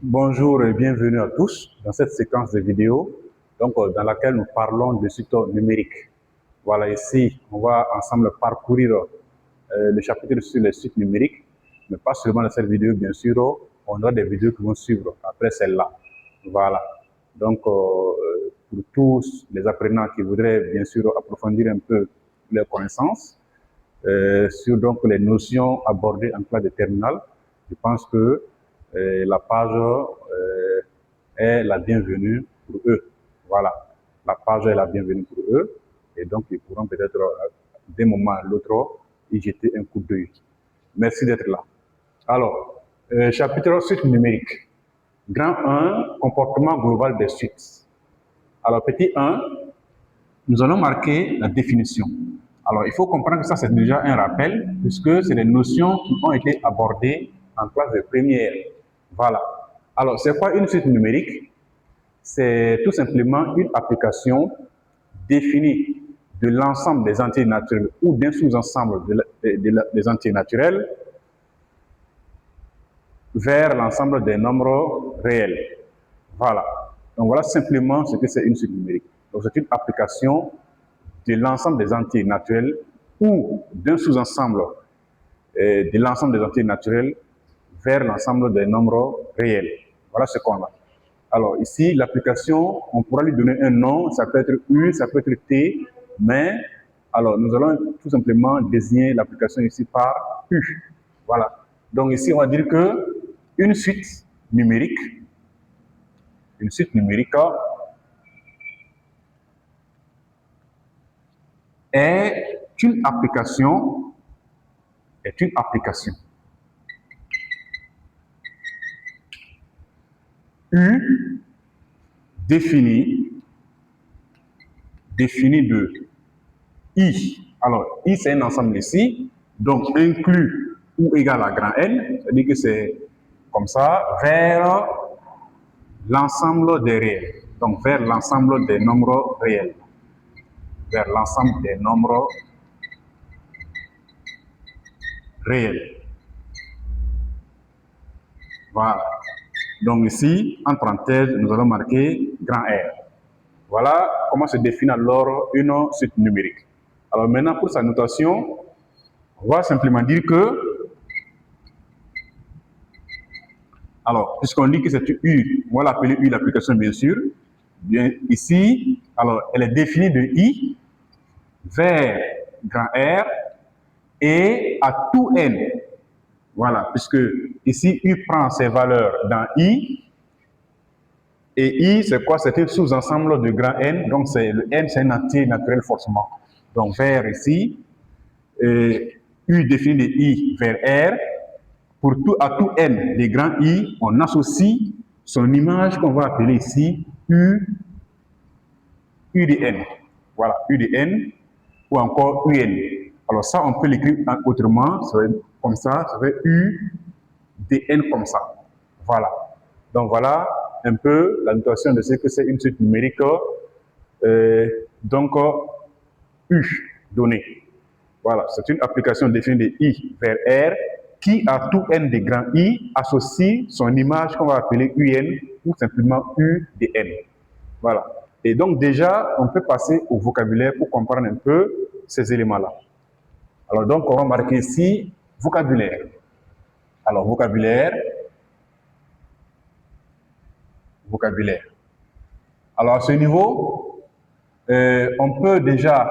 Bonjour et bienvenue à tous dans cette séquence de vidéos dans laquelle nous parlons de sites numériques. Voilà, ici, on va ensemble parcourir le chapitre sur les sites numériques, mais pas seulement dans cette vidéo, bien sûr, on aura des vidéos qui vont suivre après celle-là. Voilà, donc pour tous les apprenants qui voudraient bien sûr approfondir un peu leurs connaissances sur donc les notions abordées en classe de terminale, je pense que la page est la bienvenue pour eux. Voilà, la page est la bienvenue pour eux et donc ils pourront peut-être d'un moment à l'autre y jeter un coup d'œil. Merci d'être là. Alors, chapitre suite numérique. Grand 1, comportement global des suites. Alors, petit 1, nous allons marquer la définition. Alors, il faut comprendre que ça, c'est déjà un rappel, puisque c'est des notions qui ont été abordées en classe de première. Voilà. Alors, c'est quoi une suite numérique? C'est tout simplement une application définie de l'ensemble des entiers naturels ou d'un sous-ensemble des entiers naturels vers l'ensemble des nombres réels. Voilà. Donc, voilà simplement ce que c'est une suite numérique. Donc, c'est une application de l'ensemble des entiers naturels ou d'un sous-ensemble de l'ensemble des entiers naturels vers l'ensemble des nombres réels. Voilà ce qu'on a. Alors ici, l'application, on pourra lui donner un nom, ça peut être U, ça peut être T, mais alors nous allons tout simplement désigner l'application ici par U. Voilà. Donc ici, on va dire que une suite numérique est une application U définie de I. Alors, I, c'est un ensemble ici, donc inclus ou égal à grand N, c'est-à-dire que c'est comme ça, vers l'ensemble des réels. Donc, vers l'ensemble des nombres réels. Vers l'ensemble des nombres réels. Voilà. Donc ici, en parenthèse, nous allons marquer grand R. Voilà comment se définit alors une suite numérique. Alors maintenant, pour sa notation, on va simplement dire que, alors, puisqu'on dit que c'est U, on va l'appeler U l'application bien sûr. Bien, ici, alors, elle est définie de I vers grand R et à tout N. Voilà, puisque ici, U prend ses valeurs dans I, et I, c'est quoi? C'est un sous-ensemble de grand N, donc le N, c'est un entier naturel forcément. Donc, vers ici, U défini de I vers R, à tout N des grands I, on associe son image qu'on va appeler ici U de N. Voilà, U de N, ou encore UN. Alors ça, on peut l'écrire autrement, ça va être comme ça va être U de N comme ça. Voilà. Donc voilà un peu la notation de ce que c'est une suite numérique. Donc U donné. Voilà, c'est une application définie de I vers R qui, à tout N des grands I, associe son image qu'on va appeler UN ou simplement U de N. Voilà. Et donc déjà, on peut passer au vocabulaire pour comprendre un peu ces éléments-là. Alors donc, on va marquer ici vocabulaire. Alors, vocabulaire. Alors, à ce niveau, on peut déjà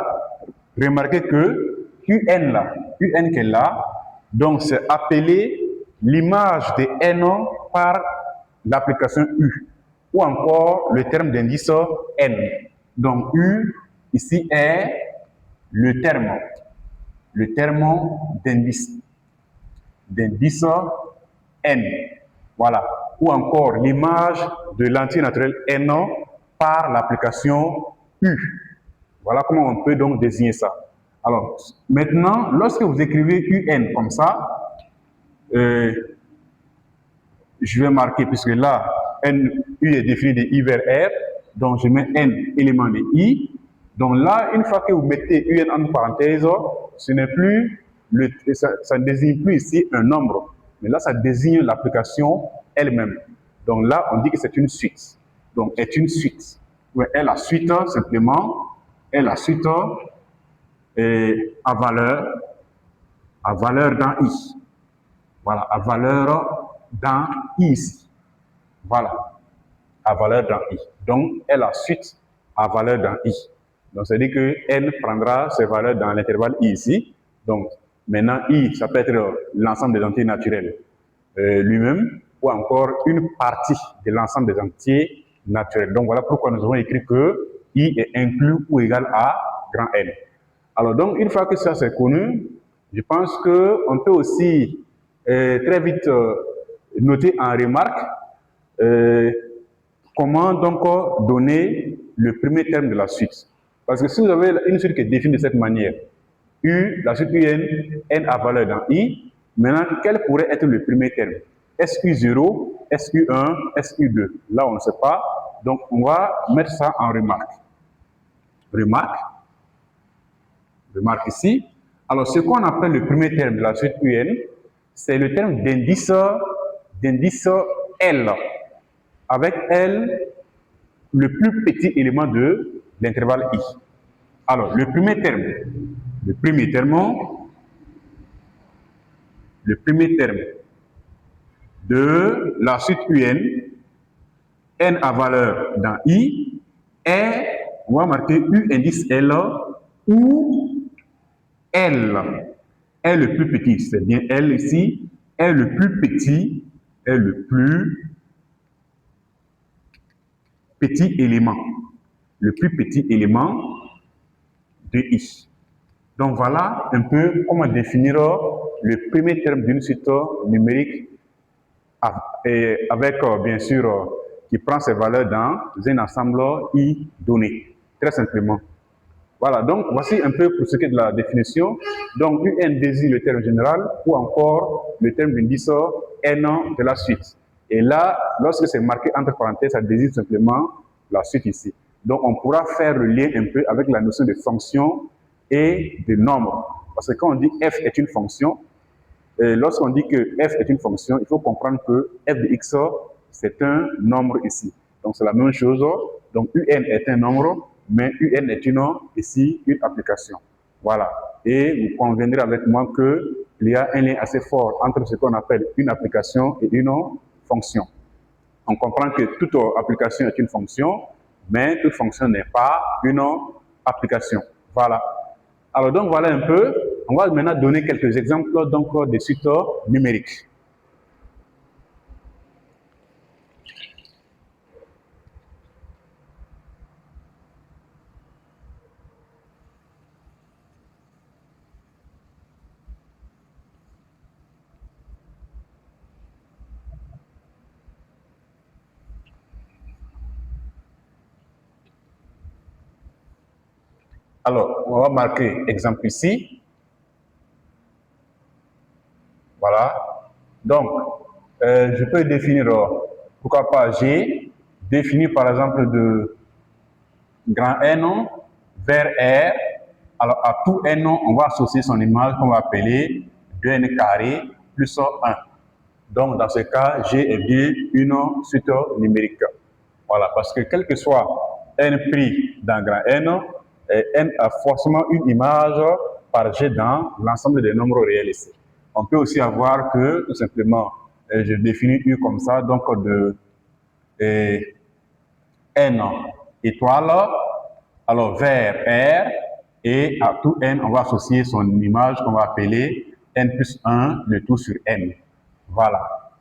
remarquer que UN là, UN qui est là, donc c'est appelé l'image de N par l'application U, ou encore le terme d'indice N. Donc U, ici, est le terme d'indice N. Voilà. Ou encore l'image de l'entier naturel N par l'application U. Voilà comment on peut donc désigner ça. Alors, maintenant, lorsque vous écrivez UN comme ça, je vais marquer, puisque là, N, U est défini de I vers R, donc je mets N élément de I. Donc là, une fois que vous mettez UN en parenthèse, ce n'est plus, ça ne désigne plus ici un nombre, mais là, ça désigne l'application elle-même. Donc là, on dit que c'est une suite. Donc, est une suite. Ouais, est la suite, simplement, est la suite à valeur dans I. Voilà, à valeur dans I ici. Voilà, à valeur dans I. Donc, est la suite à valeur dans I. Donc, ça veut dire que n prendra ses valeurs dans l'intervalle I ici. Donc, maintenant, I, ça peut être l'ensemble des entiers naturels lui-même, ou encore une partie de l'ensemble des entiers naturels. Donc, voilà pourquoi nous avons écrit que I est inclus ou égal à grand N. Alors, donc, une fois que ça c'est connu, je pense qu'on peut aussi très vite noter en remarque comment donc donner le premier terme de la suite. Parce que si vous avez une suite qui est définie de cette manière, U, la suite UN, N à valeur dans I, maintenant, quel pourrait être le premier terme? SU0, SU1, SU2. Là, on ne sait pas. Donc, on va mettre ça en remarque. Remarque ici. Alors, ce qu'on appelle le premier terme de la suite UN, c'est le terme d'indice L, avec L le plus petit élément de l'intervalle I. Alors, le premier terme de la suite UN, N à valeur dans I, est, on va marquer U indice L, où L est le plus petit, c'est bien L ici, est le plus petit élément, le plus petit élément de I. Donc voilà un peu comment définir le premier terme d'une suite numérique avec bien sûr qui prend ses valeurs dans un ensemble I donné, très simplement. Voilà, donc voici un peu pour ce qui est de la définition. Donc UN désigne le terme général ou encore le terme d'indice N de la suite. Et là, lorsque c'est marqué entre parenthèses, ça désigne simplement la suite ici. Donc on pourra faire le lien un peu avec la notion de fonction et de nombre. Parce que quand on dit f est une fonction, lorsqu'on dit que f est une fonction, il faut comprendre que f de x, c'est un nombre ici. Donc c'est la même chose. Donc un est un nombre, mais un est ici une application. Voilà. Et vous conviendrez avec moi qu'il y a un lien assez fort entre ce qu'on appelle une application et une fonction. On comprend que toute application est une fonction, mais toute fonction n'est pas une application. Voilà. Alors donc voilà un peu, on va maintenant donner quelques exemples donc de suites numériques. Alors, on va marquer exemple ici. Voilà. Donc, je peux définir, pourquoi pas G, définir par exemple de grand N vers R. Alors, à tout N, on va associer son image qu'on va appeler 2N carré plus 1. Donc, dans ce cas, G est bien une suite numérique. Voilà, parce que quel que soit N pris dans grand N, N a forcément une image par G dans l'ensemble des nombres réels ici. On peut aussi avoir que, tout simplement, je définis U comme ça, donc de N étoile, alors vers R, et à tout N, on va associer son image qu'on va appeler N plus 1, le tout sur N. Voilà.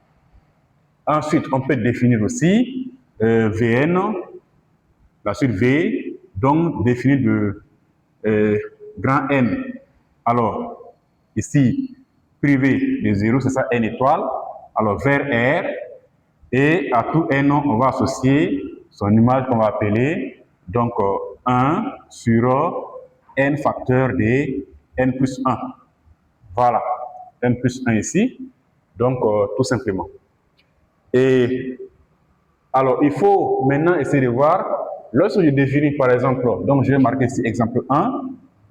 Ensuite, on peut définir aussi Vn, la suite V, donc définie de grand N. Alors, ici, privé de 0, c'est ça, N étoile. Alors, vers R, et à tout N, on va associer son image qu'on va appeler donc 1 sur N facteur de N plus 1. Voilà, N plus 1 ici, donc tout simplement. Et alors, il faut maintenant essayer de voir, lorsque je définis par exemple, donc je vais marquer ici exemple 1,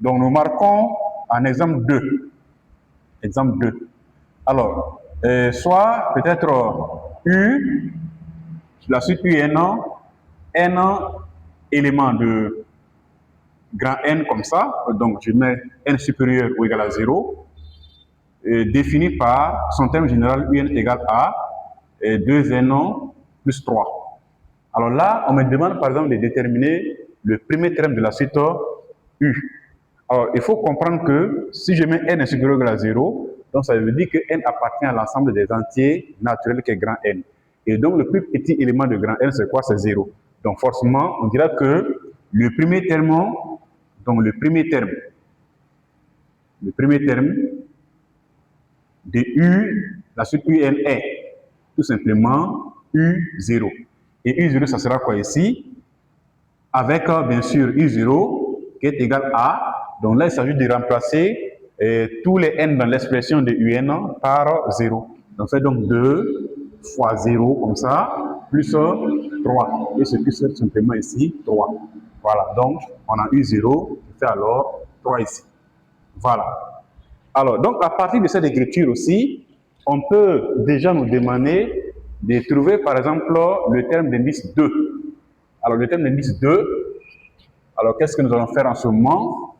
donc nous marquons en exemple 2. Exemple 2. Alors, soit peut-être U la suite UN, n éléments de grand N comme ça, donc je mets N supérieur ou égal à 0, défini par son terme général UN égale à 2N plus 3. Alors là, on me demande par exemple de déterminer le premier terme de la suite U. Alors, il faut comprendre que si je mets N supérieur ou égal à 0, donc ça veut dire que N appartient à l'ensemble des entiers naturels qui est grand N. Et donc, le plus petit élément de grand N, c'est quoi? C'est 0. Donc, forcément, on dira que le premier terme, donc le premier terme de U, la suite UN est tout simplement U0. Et U0, ça sera quoi ici? Avec, bien sûr, U0 qui est égal à, donc là, il s'agit de remplacer tous les N dans l'expression de UN par 0. Donc, c'est donc 2 fois 0, comme ça, plus 3. Et ce qui c'est simplement ici, 3. Voilà, donc, on a U0, qui fait alors 3 ici. Voilà. Alors, donc, à partir de cette écriture aussi, on peut déjà nous demander de trouver, par exemple, le terme d'indice 2. Alors, le terme d'indice 2, alors qu'est-ce que nous allons faire en ce moment?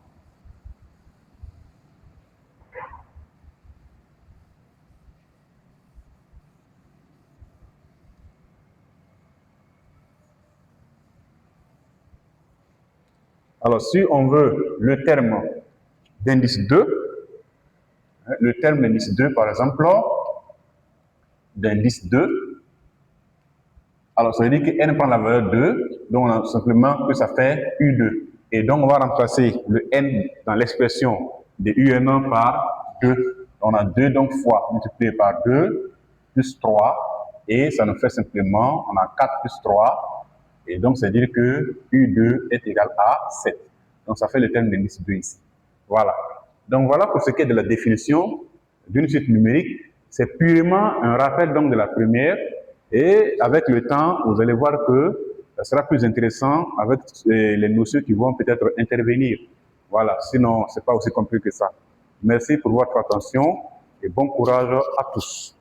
Alors, si on veut le terme d'indice 2, le terme d'indice 2, par exemple, d'indice 2, alors ça veut dire que n prend la valeur 2, donc on a simplement que ça fait U2. Et donc on va remplacer le n dans l'expression de UN1 par 2. On a 2 donc fois multiplié par 2 plus 3, et ça nous fait simplement, on a 4 plus 3, et donc c'est dire que U2 est égal à 7. Donc ça fait le terme d'indice 2 ici. Voilà. Donc voilà pour ce qui est de la définition d'une suite numérique. C'est purement un rappel donc de la première. Et avec le temps, vous allez voir que ça sera plus intéressant avec les notions qui vont peut-être intervenir. Voilà, sinon, ce n'est pas aussi compliqué que ça. Merci pour votre attention et bon courage à tous.